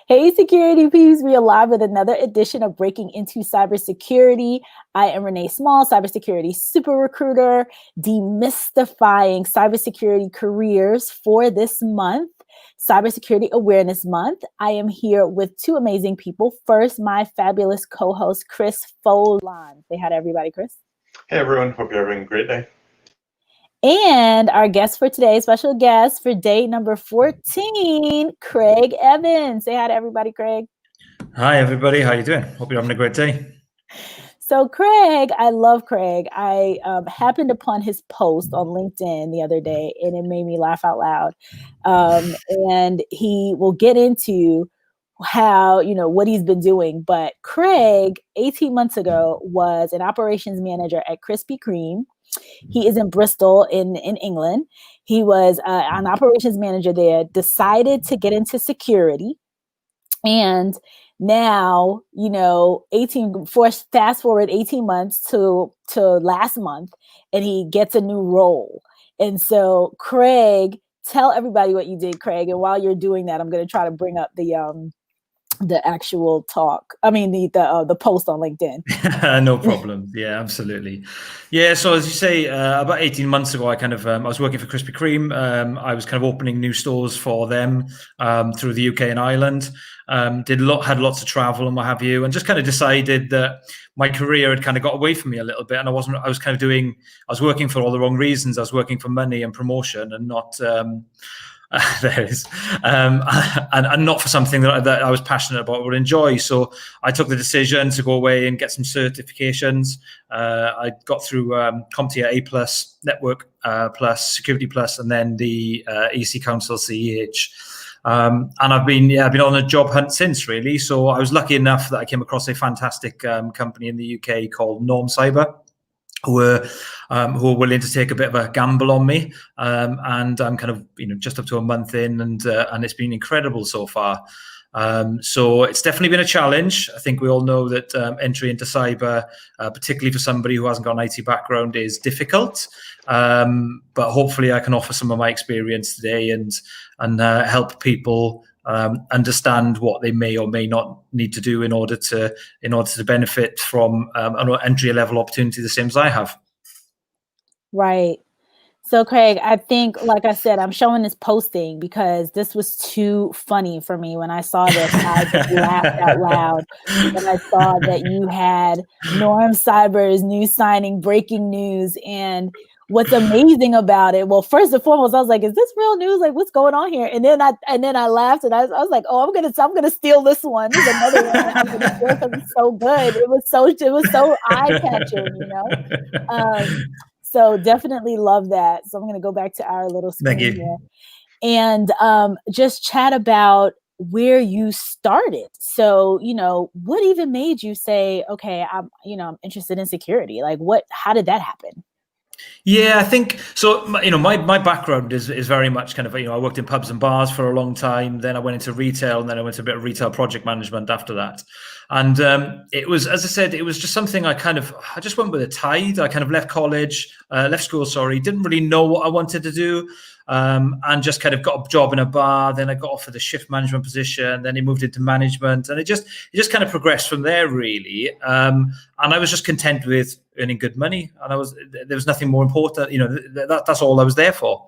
Hey, security peeps, we are live with another edition of Breaking Into Cybersecurity. I am Renee Small, cybersecurity super recruiter, demystifying cybersecurity careers for this month, Cybersecurity Awareness Month. I am here with two amazing people. First, my fabulous co-host, Chris Foulon. Say hi to everybody, Chris. Hey, everyone. Hope you're having a great day. And our guest for today, special guest for day number 14, Craig Evans. Say hi to everybody, Craig. Hi, everybody. How you doing? Hope you're having a great day. So Craig, I love Craig. I happened upon his post on LinkedIn the other day, and it made me laugh out loud. And he will get into how, what he's been doing. But Craig, 18 months ago, was an operations manager at Krispy Kreme. He is in Bristol in England. He was an operations manager there, decided to get into security. And now, fast forward 18 months to last month, and he gets a new role. And so, Craig, tell everybody what you did, Craig. And while you're doing that, I'm going to try to bring up the actual talk. I mean, the post on LinkedIn. No problem. Yeah, absolutely. Yeah. So as you say, about 18 months ago, I was working for Krispy Kreme. I was kind of opening new stores for them through the UK and Ireland. Had lots of travel and what have you, and just kind of decided that my career had kind of got away from me a little bit, and I was working for all the wrong reasons. I was working for money and promotion, and not there it is, and not for something that I was passionate about or would enjoy. So I took the decision to go away and get some certifications. I got through CompTIA A+, Network Plus, Security Plus, and then the EC Council CEH. And I've been on a job hunt since, really. So I was lucky enough that I came across a fantastic company in the UK called Norm Cyber, who were willing to take a bit of a gamble on me, and I'm kind of just up to a month in, and it's been incredible so far. So it's definitely been a challenge. I think we all know that entry into cyber, particularly for somebody who hasn't got an IT background, is difficult. But hopefully I can offer some of my experience today and help people understand what they may or may not need to do in order to benefit from an entry level opportunity the same as I have. Right. So Craig, I think, like I said, I'm showing this posting because this was too funny for me. When I saw this, I just laughed out loud. When I saw that you had Norm Cyber's new signing, breaking news, and what's amazing about it, well, first and foremost, I was like, "Is this real news? Like, what's going on here?" And then I laughed, and I was like, "Oh, I'm gonna steal this one. This is another one that I'm gonna steal because it's so good. It was so eye catching, So definitely love that. So I'm going to go back to our little screen here and just chat about where you started. So, what even made you say, okay, I'm interested in security? Like how did that happen? Yeah, I think so. My background is very much kind of, I worked in pubs and bars for a long time. Then I went into retail, and then I went to a bit of retail project management after that. And it was, as I said, it was just something I just went with a tide. I kind of left school, didn't really know what I wanted to do. And just kind of got a job in a bar. Then I got offered a shift management position. Then I moved into management, and it just kind of progressed from there, really. And I was just content with earning good money, and there was nothing more important. That's all I was there for.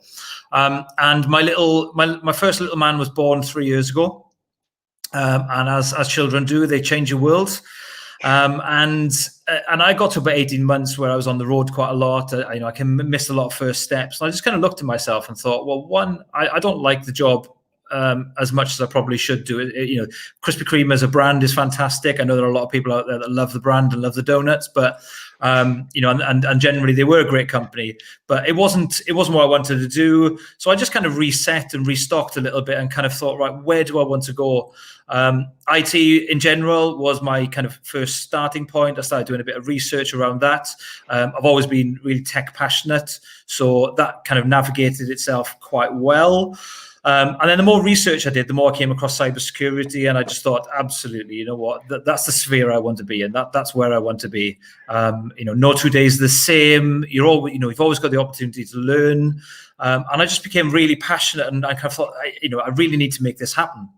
And my first little man was born 3 years ago. And as children do, they change your world. And I got to about 18 months where I was on the road quite a lot. I missed a lot of first steps. And I just kind of looked at myself and thought, well, one, I don't like the job as much as I probably should do. Krispy Kreme as a brand is fantastic. I know there are a lot of people out there that love the brand and love the donuts, but and generally they were a great company, but it wasn't what I wanted to do. So I just kind of reset and restocked a little bit and kind of thought, right, where do I want to go? IT in general was my kind of first starting point. I started doing a bit of research around that. I've always been really tech passionate, so that kind of navigated itself quite well. And then the more research I did, the more I came across cybersecurity, and I just thought, absolutely, you know what, that's the sphere I want to be in. That's where I want to be. No 2 days the same. You've always got the opportunity to learn. And I just became really passionate, and I kind of thought, I really need to make this happen.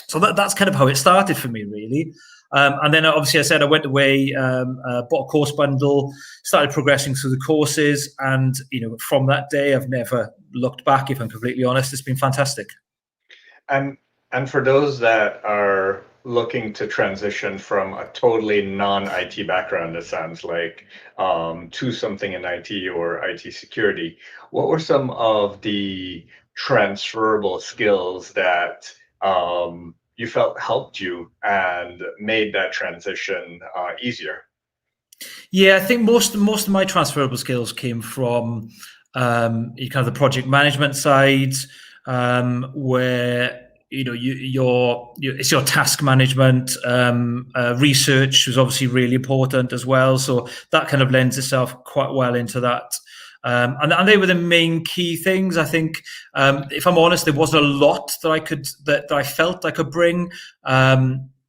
So that's kind of how it started for me, really. And then obviously I said I went away, bought a course bundle, started progressing through the courses. And, from that day, I've never looked back, if I'm completely honest. It's been fantastic. And for those that are looking to transition from a totally non-IT background, it sounds like, to something in IT or IT security, what were some of the transferable skills that you felt helped you and made that transition easier? Yeah, I think most of my transferable skills came from kind of the project management side, where it's your task management. Research was obviously really important as well, so that kind of lends itself quite well into that. And they were the main key things. I think, if I'm honest, there wasn't a lot that I felt I could bring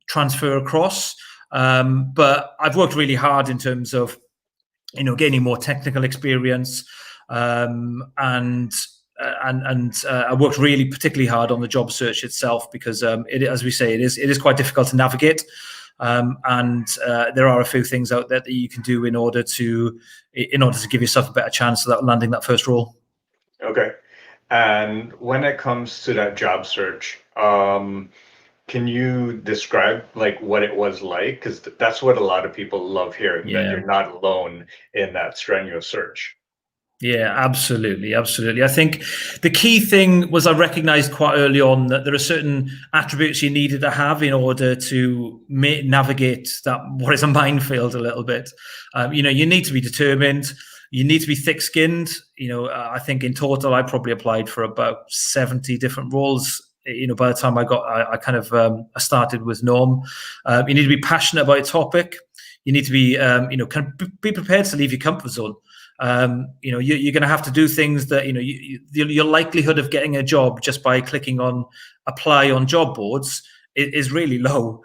transfer across. But I've worked really hard in terms of, gaining more technical experience, and I worked really particularly hard on the job search itself, because as we say, it is quite difficult to navigate. And there are a few things out there that you can do in order to give yourself a better chance of landing that first role. Okay. And when it comes to that job search, can you describe like what it was like? Because that's what a lot of people love hearing, that you're not alone in that strenuous search. Yeah, absolutely. I think the key thing was I recognized quite early on that there are certain attributes you needed to have in order to navigate that, what is a minefield, a little bit. You need to be determined. You need to be thick-skinned. I think in total I probably applied for about 70 different roles. By the time I started with Norm. You need to be passionate about a topic. You need to be, be prepared to leave your comfort zone. You're going to have to do things that, your likelihood of getting a job just by clicking on apply on job boards is really low.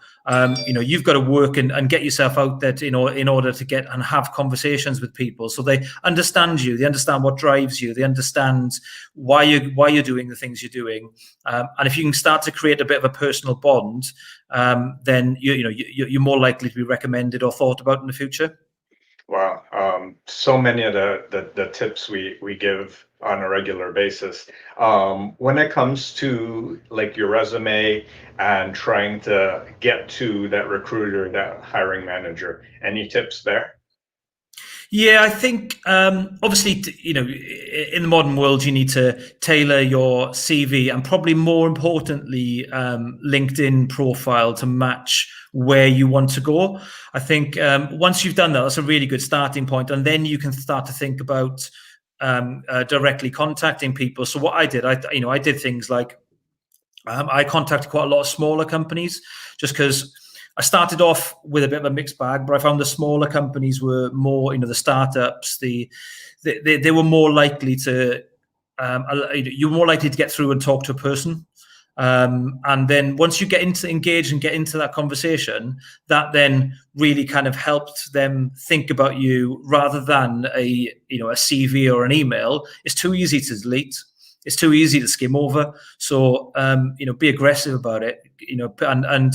You've got to work and get yourself out there in order to get and have conversations with people, so they understand you, they understand what drives you, they understand why you're doing the things you're doing. And if you can start to create a bit of a personal bond, then you're more likely to be recommended or thought about in the future. Wow. So many of the tips we give on a regular basis. When it comes to like your resume and trying to get to that recruiter, that hiring manager, any tips there? Yeah, I think obviously, in the modern world, you need to tailor your CV and probably more importantly, LinkedIn profile to match where you want to go. I think once you've done that, that's a really good starting point, and then you can start to think about directly contacting people. So what I did, I did things like I contacted quite a lot of smaller companies, just because I started off with a bit of a mixed bag, but I found the smaller companies were more, the startups, they were more likely to, you're more likely to get through and talk to a person. And then once you get engage and get into that conversation, that then really kind of helped them think about you rather than a CV or an email. It's too easy to delete. It's too easy to skim over. So, be aggressive about it, and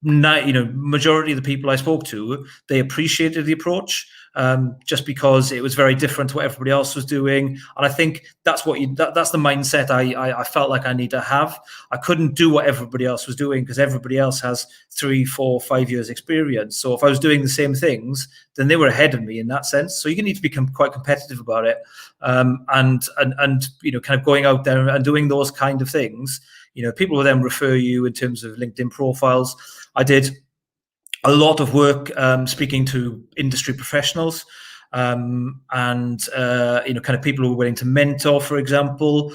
majority of the people I spoke to, they appreciated the approach, just because it was very different to what everybody else was doing. And I think that's that's the mindset I felt like I need to have. I couldn't do what everybody else was doing because everybody else has 3, 4, 5 years experience. So if I was doing the same things, then they were ahead of me in that sense. So you need to be quite competitive about it, and kind of going out there and doing those kind of things. People will then refer you in terms of LinkedIn profiles. I did a lot of work speaking to industry professionals, and kind of people who were willing to mentor, for example.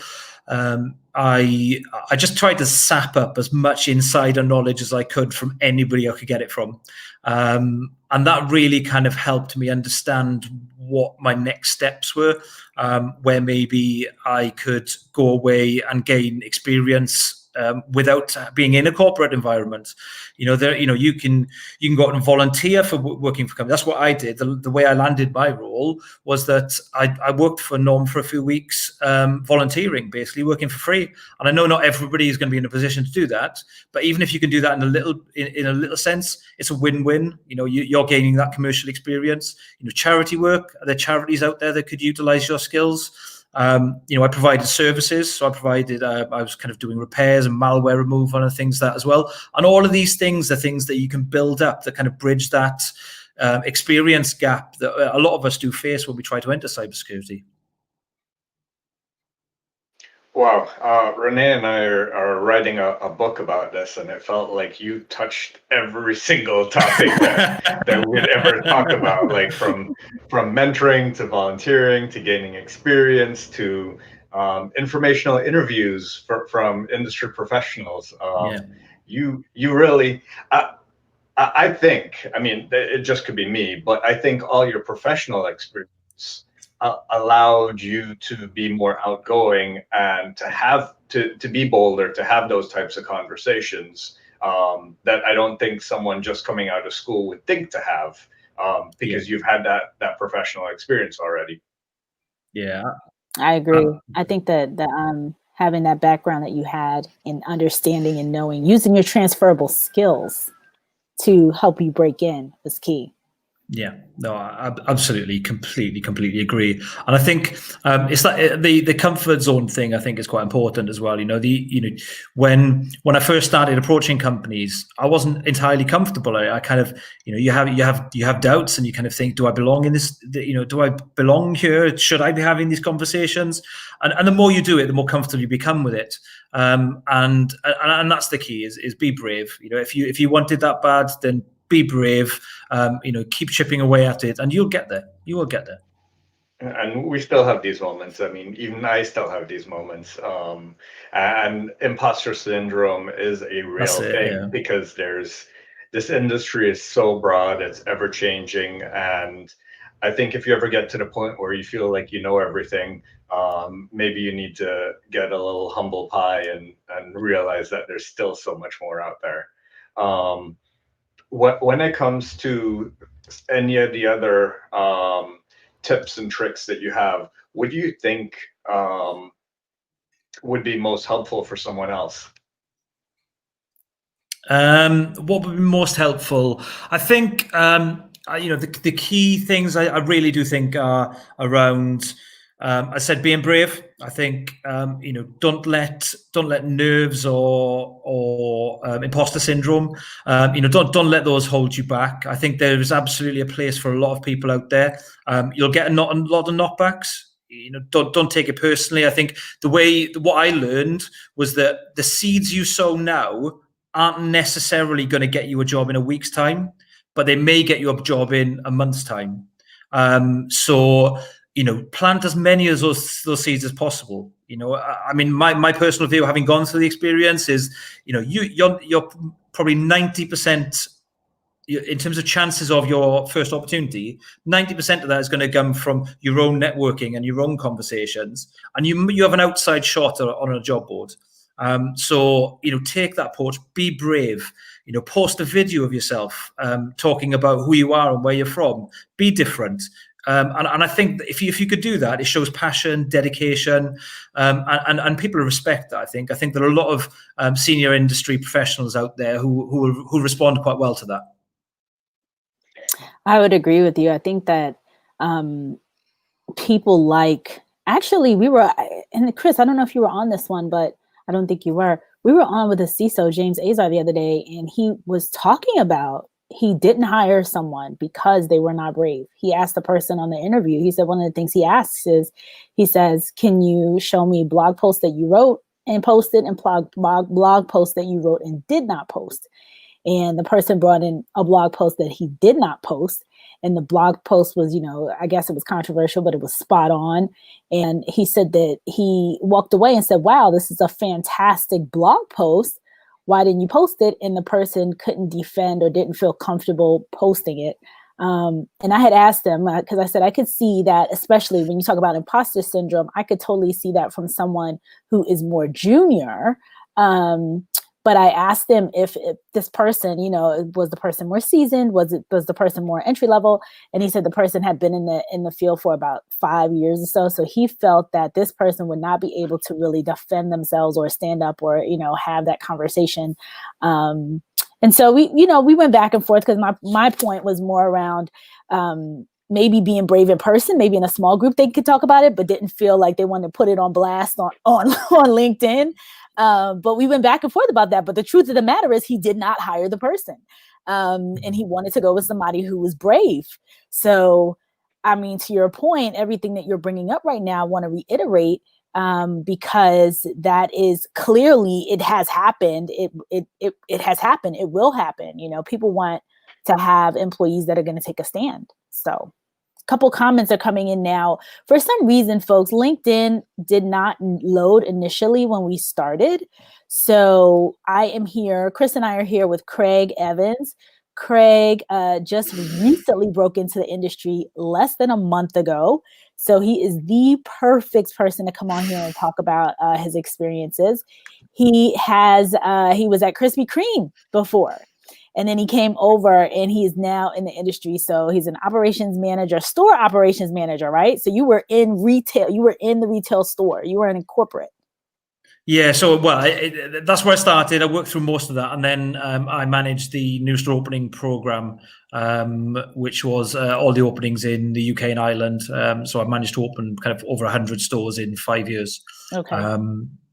I just tried to sap up as much insider knowledge as I could from anybody I could get it from. And that really kind of helped me understand what my next steps were, where maybe I could go away and gain experience without being in a corporate environment. You can go out and volunteer for working for companies. That's what I did. The way I landed my role was that I worked for Norm for a few weeks, volunteering, basically working for free. And I know not everybody is going to be in a position to do that, but even if you can do that in a little sense, it's a win-win. You're gaining that commercial experience. Charity work. Are there charities out there that could utilize your skills? I provided services, so I was kind of doing repairs and malware removal and things like that as well. And all of these things are things that you can build up that kind of bridge that experience gap that a lot of us do face when we try to enter cybersecurity. Wow, Renee and I are writing a book about this, and it felt like you touched every single topic that we'd ever talk about, like from mentoring to volunteering to gaining experience to informational interviews from industry professionals. You really, I think, I mean, it just could be me, but I think all your professional experience allowed you to be more outgoing and to be bolder, to have those types of conversations that I don't think someone just coming out of school would think to have, because you've had that professional experience already. Yeah, I agree. I think that having that background that you had in understanding and knowing, using your transferable skills to help you break in is key. Yeah, no, I absolutely, completely agree. And I think it's like the comfort zone thing. I think is quite important as well. When I first started approaching companies, I wasn't entirely comfortable. I kind of, you have doubts, and you kind of think, do I belong in this? Do I belong here? Should I be having these conversations? And the more you do it, the more comfortable you become with it. And that's the key: is be brave. If you want it that bad, then be brave, keep chipping away at it, and you'll get there. You will get there. And we still have these moments. I mean, even I still have these moments. And imposter syndrome is a real thing, because this industry is so broad, it's ever changing. And I think if you ever get to the point where you feel like you know everything, maybe you need to get a little humble pie and realize that there's still so much more out there. When it comes to any of the other tips and tricks that you have, what do you think would be most helpful for someone else? What would be most helpful? I think the key things I really do think are around. I said being brave. I think don't let nerves or imposter syndrome. Don't let those hold you back. I think there is absolutely a place for a lot of people out there. You'll get a lot of knockbacks. Don't take it personally. I think what I learned was that the seeds you sow now aren't necessarily going to get you a job in a week's time, but they may get you a job in a month's time. So plant as many of those seeds as possible. I mean, my personal view, having gone through the experience, is you're probably 90%. In terms of chances of your first opportunity, 90% of that is going to come from your own networking and your own conversations, and you have an outside shot on a job board. So take that approach, be brave, post a video of yourself talking about who you are and where you're from, be different. And I think that if you could do that, it shows passion, dedication, and people respect that. I think there are a lot of senior industry professionals out there who respond quite well to that. I would agree with you. I think that people actually we were, and Chris, I don't know if you were on this one, but I don't think you were. We were on with a CISO, James Azar, the other day, and he was talking about he didn't hire someone because they were not brave. He asked the person on the interview, he said one of the things he asks is, he says, can you show me blog posts that you wrote and posted, and blog posts that you wrote and did not post? And the person brought in a blog post that he did not post. And the blog post was, I guess it was controversial, but it was spot on. And he said that he walked away and said, wow, this is a fantastic blog post. Why didn't you post it? And the person couldn't defend or didn't feel comfortable posting it. And I had asked him, because I said I could see that, especially when you talk about imposter syndrome, I could totally see that from someone who is more junior. But I asked him if this person, was the person more seasoned? Was the person more entry level? And he said the person had been in the field for about 5 years or so. So he felt that this person would not be able to really defend themselves or stand up or, have that conversation. And so we went back and forth, because my point was more around maybe being brave in person, maybe in a small group they could talk about it, but didn't feel like they wanted to put it on blast on LinkedIn. But we went back and forth about that. But the truth of the matter is he did not hire the person. And he wanted to go with somebody who was brave. So, I mean, to your point, everything that you're bringing up right now, I want to reiterate, because that is clearly, it has happened. It has happened. It will happen. People want to have employees that are going to take a stand. So a couple comments are coming in now. For some reason, folks, LinkedIn did not load initially when we started. So I am here. Chris and I are here with Craig Evans. Craig just recently broke into the industry less than a month ago. So he is the perfect person to come on here and talk about his experiences. He was at Krispy Kreme before, and then he came over and he is now in the industry. So he's an operations manager, store operations manager, right? So you were in retail, you were in the retail store, you were in corporate. Yeah, so that's where I started. I worked through most of that, and then I managed the new store opening program, which was all the openings in the UK and Ireland. So I managed to open kind of over 100 stores in 5 years. Okay.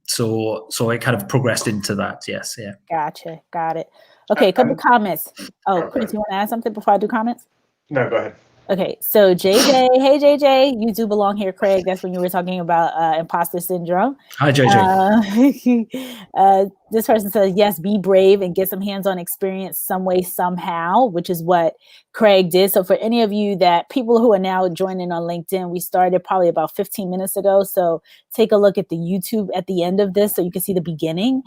So it kind of progressed into that. Yes, yeah. Gotcha. Got it. Okay, a couple comments. Oh, Chris, you want to add something before I do comments? No, go ahead. Okay, so JJ, hey JJ, you do belong here, Craig. That's when you were talking about imposter syndrome. Hi, JJ. This person says, yes, be brave and get some hands-on experience some way, somehow, which is what Craig did. So for any of you people who are now joining on LinkedIn, we started probably about 15 minutes ago. So take a look at the YouTube at the end of this so you can see the beginning.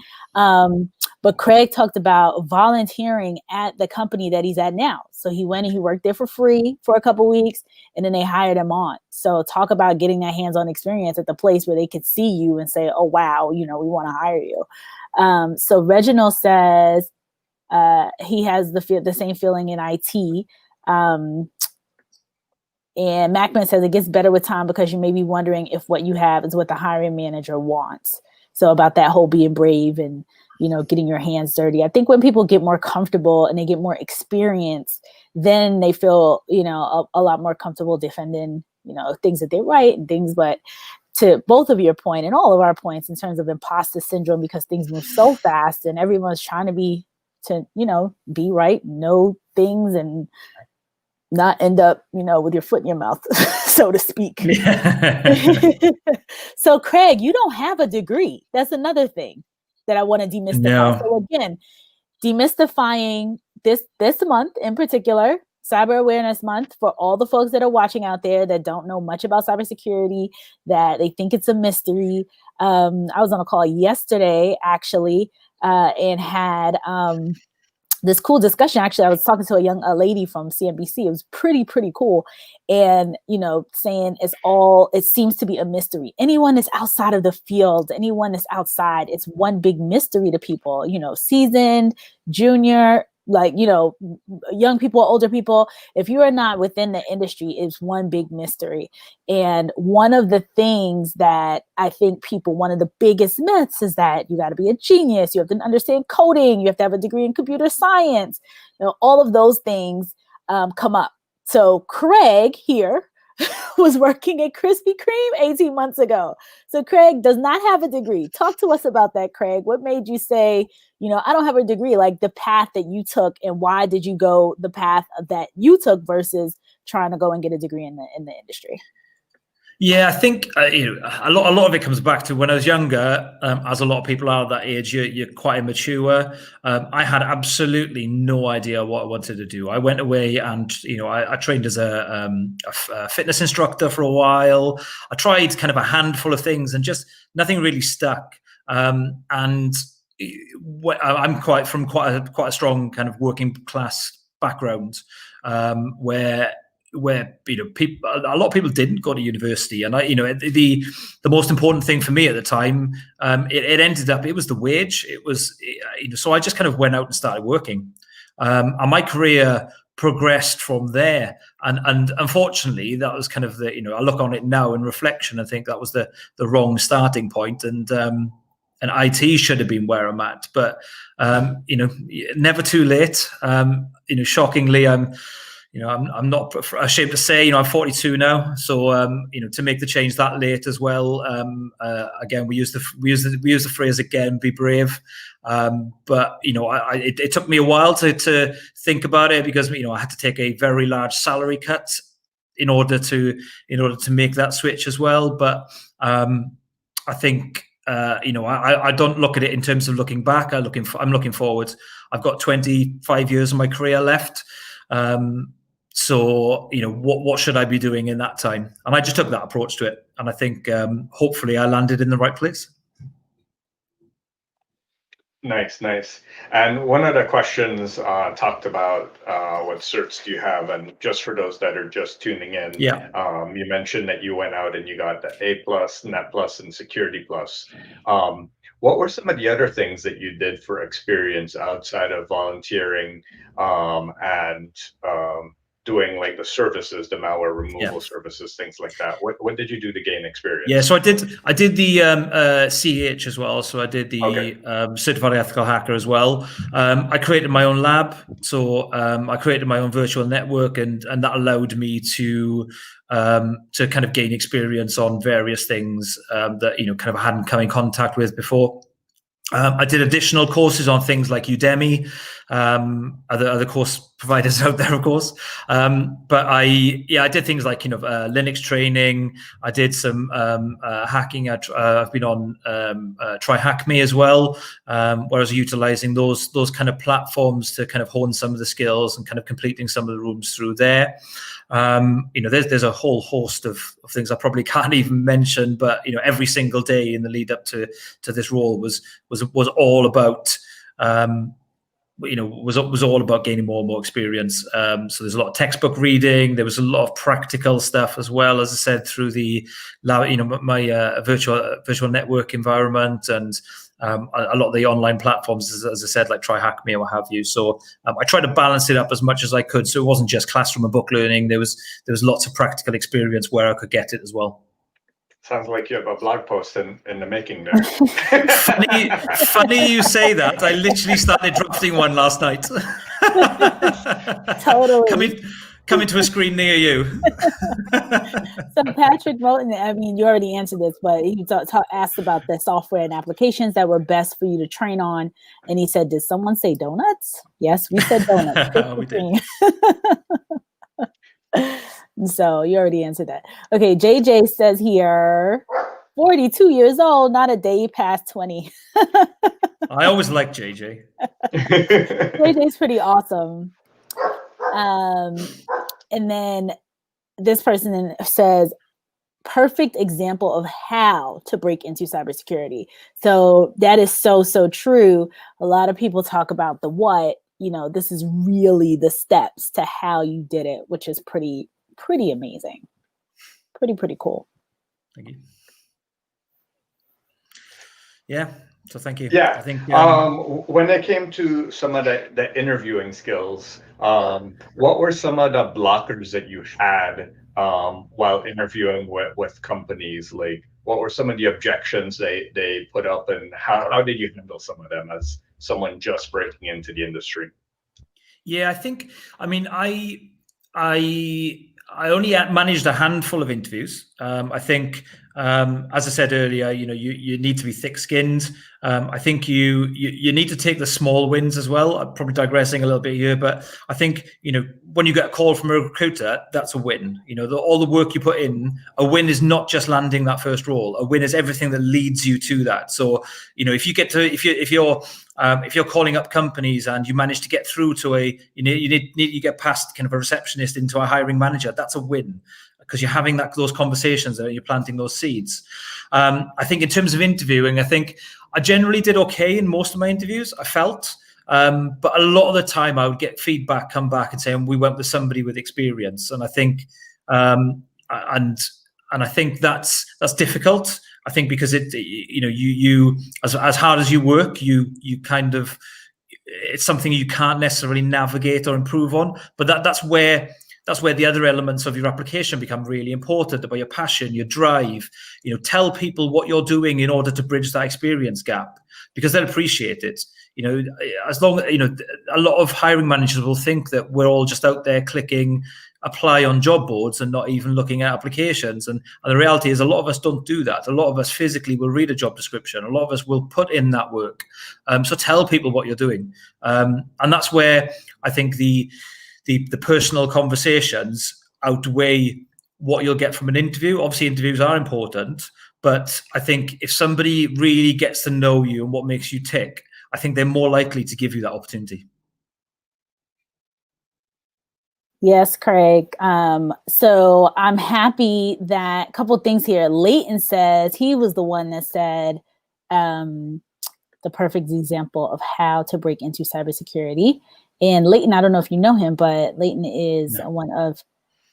But Craig talked about volunteering at the company that he's at now. So he went and he worked there for free for a couple of weeks, and then they hired him on. So talk about getting that hands-on experience at the place where they could see you and say, oh, wow, we want to hire you. So Reginald says he has the same feeling in IT. And Macman says it gets better with time because you may be wondering if what you have is what the hiring manager wants. So about that whole being brave and, getting your hands dirty. I think when people get more comfortable and they get more experience, then they feel, a lot more comfortable defending, things that they write and things. But to both of your point and all of our points in terms of imposter syndrome, because things move so fast and everyone's trying to be right, know things and not end up, with your foot in your mouth, so to speak. So Craig, you don't have a degree. That's another thing that I want to demystify. No. So again, demystifying this month in particular, Cyber Awareness Month, for all the folks that are watching out there that don't know much about cybersecurity, that they think it's a mystery. I was on a call yesterday, actually, and had this cool discussion. Actually, I was talking to a lady from CNBC. It was pretty cool. And, saying it seems to be a mystery. Anyone that's outside of the field, anyone that's outside, it's one big mystery to people, seasoned, junior, young people, older people. If you are not within the industry, it's one big mystery. And one of the things that I think one of the biggest myths is that you got to be a genius. You have to understand coding. You have to have a degree in computer science. All of those things come up. So Craig here was working at Krispy Kreme 18 months ago. So Craig does not have a degree. Talk to us about that, Craig. What made you say, I don't have a degree, like the path that you took, and why did you go the path that you took versus trying to go and get a degree in the industry? Yeah, I think a lot of it comes back to when I was younger. As a lot of people are that age, you're quite immature. I had absolutely no idea what I wanted to do. I went away and I trained as a fitness instructor for a while. I tried kind of a handful of things and just nothing really stuck. And I'm quite a strong kind of working class background, where people, a lot of people didn't go to university, and the most important thing for me at the time, it ended up, it was the wage. It was, so I just kind of went out and started working, and my career progressed from there. And unfortunately, that was kind of the, I look on it now in reflection, I think that was the wrong starting point, and IT should have been where I'm at, but never too late. Shockingly, I'm not ashamed to say, I'm 42 now. So, to make the change that late as well. Again, we use the phrase again, be brave. But it took me a while to think about it, because I had to take a very large salary cut in order to make that switch as well. But I think I don't look at it in terms of looking back. I'm looking forward. I've got 25 years of my career left. So, what should I be doing in that time? And I just took that approach to it. And I think hopefully I landed in the right place. Nice. And one of the questions talked about what certs do you have? And just for those that are just tuning in, you mentioned that you went out and you got the A+, Net Plus, and Security Plus. What were some of the other things that you did for experience outside of volunteering and doing like the services, the malware removal services, things like that? What did you do to gain experience? Yeah, so I did the CEH as well. So I did the Certified Ethical Hacker as well. I created my own lab. So I created my own virtual network, and that allowed me to kind of gain experience on various things that kind of I hadn't come in contact with before. I did additional courses on things like Udemy, other course providers out there, of course. But I did things like Linux training. I did some hacking. I've been on Try Hack Me as well, where I was utilizing those kind of platforms to kind of hone some of the skills and kind of completing some of the rooms through there. There's a whole host of things I probably can't even mention, but every single day in the lead up to this role was all about was all about gaining more and more experience. So there's a lot of textbook reading. There was a lot of practical stuff as well, as I said, through the my virtual network environment, and a lot of the online platforms, as I said, like Try Hack Me or what have you. So I tried to balance it up as much as I could, so it wasn't just classroom and book learning. There was lots of practical experience where I could get it as well. Sounds like you have a blog post in the making there. Funny you say that. I literally started drafting one last night. Totally. Coming to a screen near you. So Patrick Moten, I mean, you already answered this, but he asked about the software and applications that were best for you to train on. And he said, did someone say donuts? Yes, we said donuts. We did. So you already answered that. Okay, JJ says here, 42 years old, not a day past 20. I always like JJ. JJ's pretty awesome. And then this person says, perfect example of how to break into cybersecurity. So that is so true. A lot of people talk about the what, this is really the steps to how you did it, which is pretty amazing. Pretty cool. Thank you. Yeah. So thank you. Yeah. I think when it came to some of the interviewing skills, what were some of the blockers that you had while interviewing with companies? Like, what were some of the objections they put up, and how did you handle some of them as someone just breaking into the industry? Yeah, I only managed a handful of interviews. I think, as I said earlier, you need to be thick-skinned. I think you need to take the small wins as well. I'm probably digressing a little bit here, but I think, when you get a call from a recruiter, that's a win. All the work you put in, a win is not just landing that first role. A win is everything that leads you to that. So, if you're calling up companies and you manage to get through to you get past kind of a receptionist into a hiring manager, that's a win, because you're having those conversations and you're planting those seeds. I think in terms of interviewing, I think I generally did okay in most of my interviews. I felt But a lot of the time I would get feedback come back and say, we went with somebody with experience. And I think, and I think that's difficult. I think because you as hard as you work, you kind of, it's something you can't necessarily navigate or improve on. But that's where the other elements of your application become really important, about your passion, your drive. Tell people what you're doing in order to bridge that experience gap, because they'll appreciate it. As long a lot of hiring managers will think that we're all just out there clicking apply on job boards and not even looking at applications. And the reality is, a lot of us don't do that. A lot of us physically will read a job description. A lot of us will put in that work. So tell people what you're doing. And that's where I think the personal conversations outweigh what you'll get from an interview. Obviously, interviews are important, but I think if somebody really gets to know you and what makes you tick, I think they're more likely to give you that opportunity. Yes, Craig. So I'm happy that a couple of things here. Leighton says he was the one that said the perfect example of how to break into cybersecurity. And Leighton, I don't know if you know him, but Leighton is one of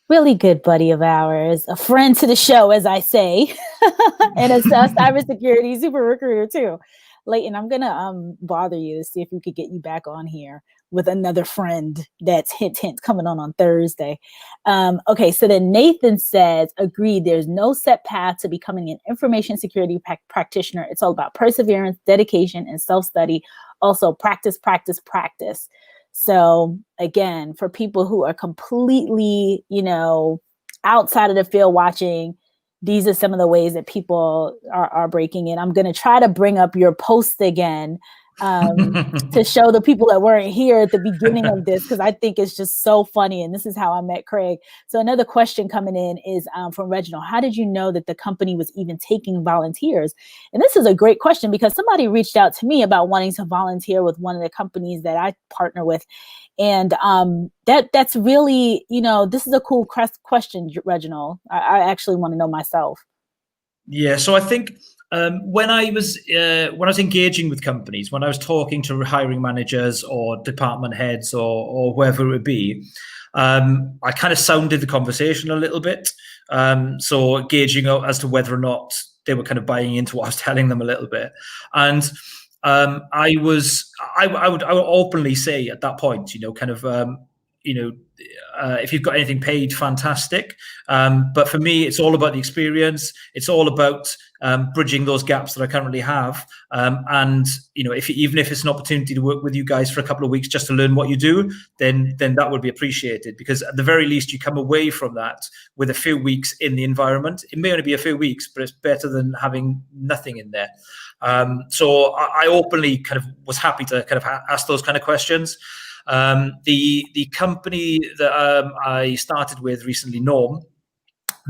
really good buddy of ours, a friend to the show, as I say, and a cybersecurity super recruiter too. Leighton, I'm gonna bother you to see if we could get you back on here with another friend that's hint coming on Thursday. Okay, so then Nathan says, agreed, there's no set path to becoming an information security practitioner. It's all about perseverance, dedication, and self-study. Also practice, practice, practice. So again, for people who are completely, outside of the field watching, these are some of the ways that people are breaking in. I'm going to try to bring up your post again to show the people that weren't here at the beginning of this, because I think it's just so funny. And this is how I met Craig. So another question coming in is from Reginald. How did you know that the company was even taking volunteers? And this is a great question, because somebody reached out to me about wanting to volunteer with one of the companies that I partner with. And that's really, this is a cool question, Reginald. I actually want to know myself. Yeah, so I think when I was engaging with companies, when I was talking to hiring managers or department heads or whoever it would be, I kind of sounded the conversation a little bit. So gauging as to whether or not they were kind of buying into what I was telling them a little bit. And I would openly say at that point, if you've got anything paid, fantastic. But for me, it's all about the experience. It's all about bridging those gaps that I currently have. And even if it's an opportunity to work with you guys for a couple of weeks just to learn what you do, then that would be appreciated. Because at the very least, you come away from that with a few weeks in the environment. It may only be a few weeks, but it's better than having nothing in there. So I openly kind of was happy to kind of ask those kind of questions. The company that I started with recently, Norm,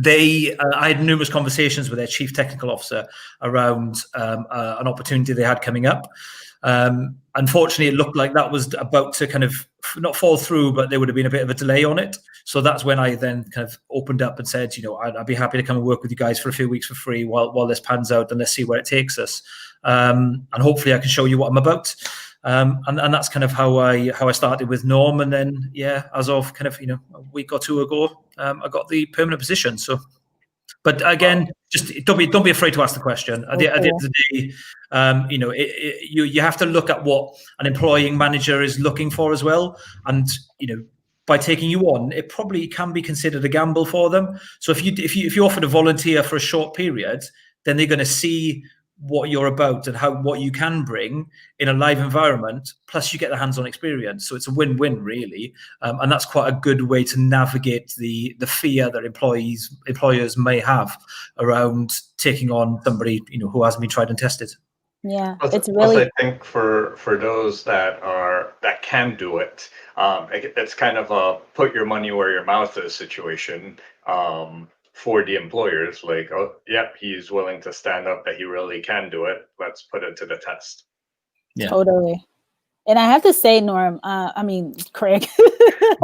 I had numerous conversations with their chief technical officer around an opportunity they had coming up. Unfortunately, it looked like that was about to kind of not fall through, but there would have been a bit of a delay on it. So that's when I then kind of opened up and said, I'd be happy to come and work with you guys for a few weeks for free while this pans out, and let's see where it takes us. And hopefully I can show you what I'm about. And that's kind of how I started with Norm. And then, as of kind of, a week or two ago, I got the permanent position. So, but again, just don't be afraid to ask the question. At the end of the day, you have to look at what an employing manager is looking for as well. And, by taking you on, it probably can be considered a gamble for them. So if you offer to volunteer for a short period, then they're going to see what you're about and what you can bring in a live environment, plus you get the hands-on experience. So it's a win-win, really. And that's quite a good way to navigate the fear that employers may have around taking on somebody, who hasn't been tried and tested. Yeah, it's really. I think for those that can do it, it's kind of a put your money where your mouth is situation. For the employers, like, oh, yep, he's willing to stand up that he really can do it. Let's put it to the test. Yeah. Totally. And I have to say, Craig, I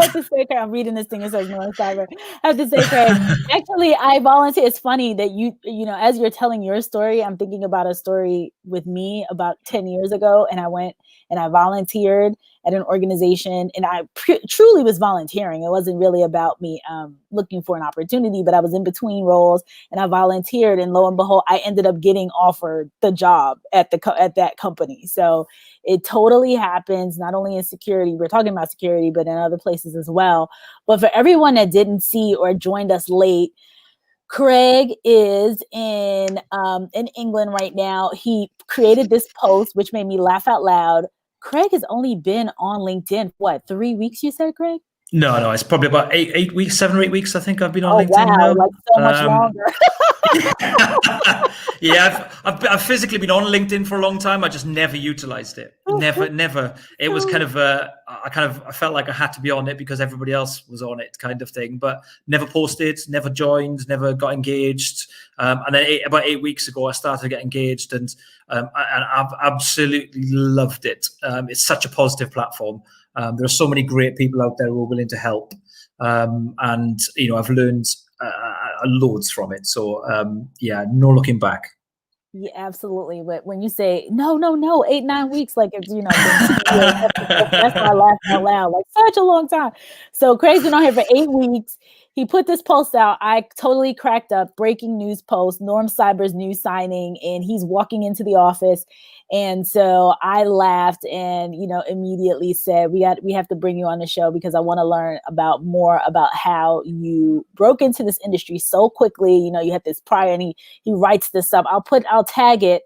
have to say, Craig, I'm reading this thing, it says Norm Cyber. I have to say, Craig, actually, I volunteer. It's funny that you know, as you're telling your story, I'm thinking about a story with me about 10 years ago. And I went and I volunteered at an organization, and I truly was volunteering. It wasn't really about me looking for an opportunity, but I was in between roles and I volunteered. And lo and behold, I ended up getting offered the job at that company. So it totally happens, not only in security, we're talking about security, but in other places as well. But for everyone that didn't see or joined us late, Craig is in England right now. He created this post, which made me laugh out loud. Craig has only been on LinkedIn, what, 3 weeks, you said, Craig? No, it's probably about 8 weeks, 7 or 8 weeks. I think I've been on LinkedIn wow, now. like so much longer. Yeah, I've physically been on LinkedIn for a long time. I just never utilized it. Never. It was kind of I felt like I had to be on it because everybody else was on it, kind of thing. But never posted, never joined, never got engaged. And then about 8 weeks ago, I started to get engaged, and I've absolutely loved it. It's such a positive platform. There are so many great people out there who are willing to help, and you know, I've learned loads from it. So no looking back. Yeah, absolutely. But when you say no, 8-9 weeks, like it's, you know, that's why I laughed out loud, like such a long time. So Craig's been on here for 8 weeks. He put this post out. I totally cracked up. Breaking news post, Norm Cyber's new signing, and he's walking into the office. And so I laughed and, you know, immediately said, we have to bring you on the show because I want to learn more about how you broke into this industry so quickly. You know, you had this prior, and he writes this up. I'll tag it.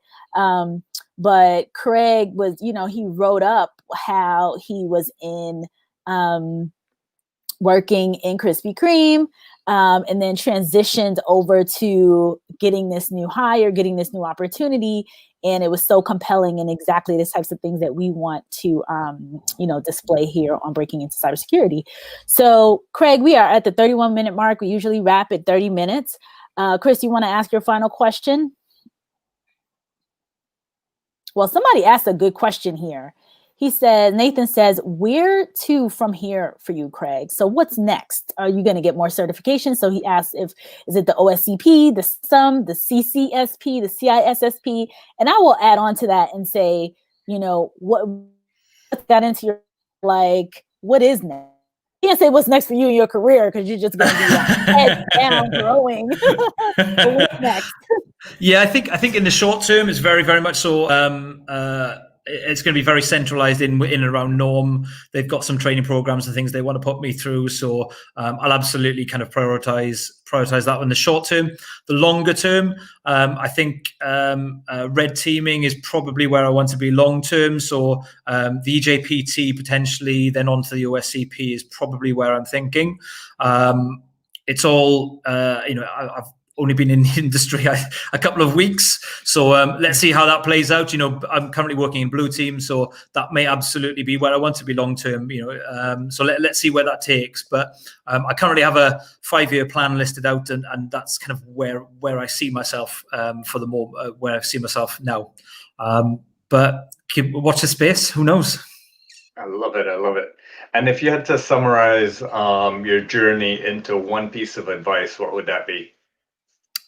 But Craig was, you know, he wrote up how he was in, working in Krispy Kreme, and then transitioned over to getting this new hire, getting this new opportunity. And it was so compelling and exactly the types of things that we want to, you know, display here on Breaking Into Cybersecurity. So Craig, we are at the 31-minute mark. We usually wrap at 30 minutes. Chris, you want to ask your final question? Well, somebody asked a good question here. He said, Nathan says, where to from here for you, Craig? So what's next? Are you going to get more certifications? So he asked is it the OSCP, the SUM, the CCSP, the CISSP? And I will add on to that and say, you know, what got into your, like, what is next? You can't say what's next for you in your career because you're just going to be head down growing. But what's next? Yeah, I think in the short term, it's very, very much so. It's going to be very centralized in and around Norm. They've got some training programs and things they want to put me through. So I'll absolutely kind of prioritize that in the short term. The longer term, I think red teaming is probably where I want to be long term. So the EJPT potentially, then onto the OSCP is probably where I'm thinking. It's all, you know, I've only been in the industry a couple of weeks. So let's see how that plays out. You know, I'm currently working in blue team, so that may absolutely be where I want to be long term, you know. So let's see where that takes. But I currently have a 5-year plan listed out, and that's kind of where I see myself for the moment, where I see myself now. But watch the space. Who knows? I love it. And if you had to summarize your journey into one piece of advice, what would that be?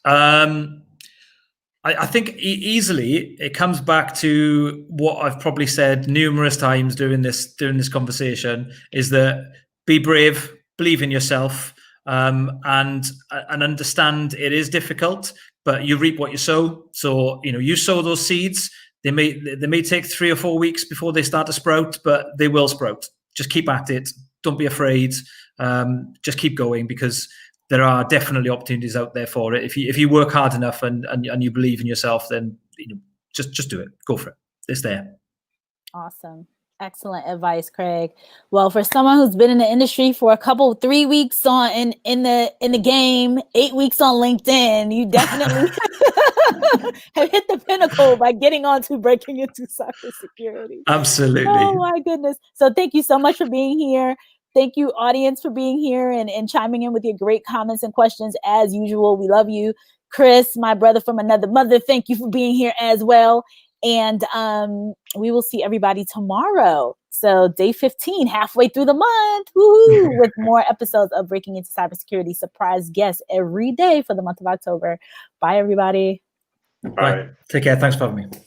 I think easily it comes back to what I've probably said numerous times during this conversation, is that be brave, believe in yourself, and understand it is difficult, but you reap what you sow. So, you know, you sow those seeds. They may take 3 or 4 weeks before they start to sprout, but they will sprout. Just keep at it. Don't be afraid. Just keep going, because there are definitely opportunities out there for it. If you work hard enough and you believe in yourself, then, you know, just do it. Go for it. It's there. Awesome. Excellent advice, Craig. Well, for someone who's been in the industry for 3 weeks in the game, 8 weeks on LinkedIn, you definitely have hit the pinnacle by getting on to Breaking Into Cybersecurity. Absolutely. Oh my goodness. So thank you so much for being here. Thank you, audience, for being here and chiming in with your great comments and questions. As usual, we love you. Chris, my brother from another mother, thank you for being here as well. And we will see everybody tomorrow. So day 15, halfway through the month, woohoo, with more episodes of Breaking Into Cybersecurity, surprise guests every day for the month of October. Bye, everybody. Bye. Take care. Thanks for having me.